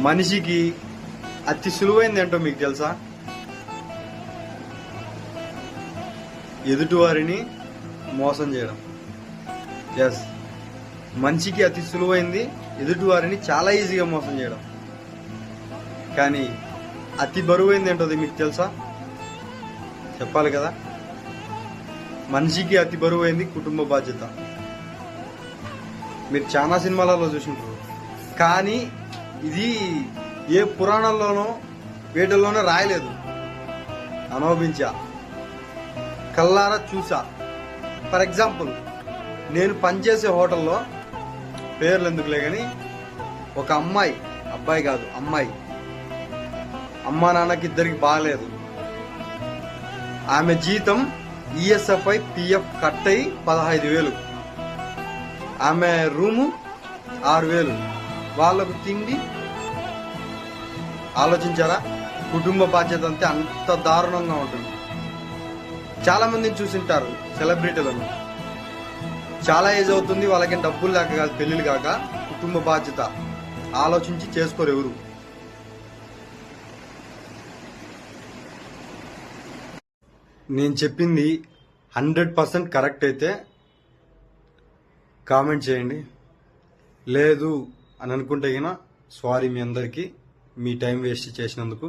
మనిషికి అతి సులువైంది ఏంటో మీకు తెలుసా? ఎదుటివారిని మోసం చేయడం. ఎస్, మనిషికి అతి సులువైంది ఎదుటివారిని చాలా ఈజీగా మోసం చేయడం. కానీ అతి బరువైంది ఏంటో మీకు తెలుసా? చెప్పాలి కదా. మనిషికి అతి బరువైంది కుటుంబ బాధ్యత. మీరు చాలా సినిమాలలో చూసింటారు, కానీ ఇది ఏ పురాణాల్లోనో వేటల్లోనో రాయలేదు. అనుభవించా, కల్లారా చూసా. ఫర్ ఎగ్జాంపుల్, నేను పనిచేసే హోటల్లో, పేర్లు ఎందుకులే కానీ, ఒక అమ్మాయి, అబ్బాయి కాదు అమ్మాయి, అమ్మా నాన్నకి ఇద్దరికి బాగలేదు. ఆమె జీతం ఈఎస్ఎఫ్ఐ పిఎఫ్ కట్ అయి 15,000, ఆమె రూము 6,000, వాళ్ళకు తిండి. ఆలోచించారా? కుటుంబ బాధ్యత అంతే అంత దారుణంగా ఉంటుంది. చాలా మందిని చూసింటారు సెలబ్రిటీలను, చాలా ఏజ్ అవుతుంది, వాళ్ళకి డబ్బులు లేక కాదు, పెళ్లిళ్ళు కాక, కుటుంబ బాధ్యత ఆలోచించి చేసుకోరు ఎవరు. నేను చెప్పింది 100% కరెక్ట్ అయితే కామెంట్ చేయండి. లేదు అని అనుకుంటే గిన సారీ మీ అందరికీ, మీ టైం వేస్ట్ చేసినందుకు.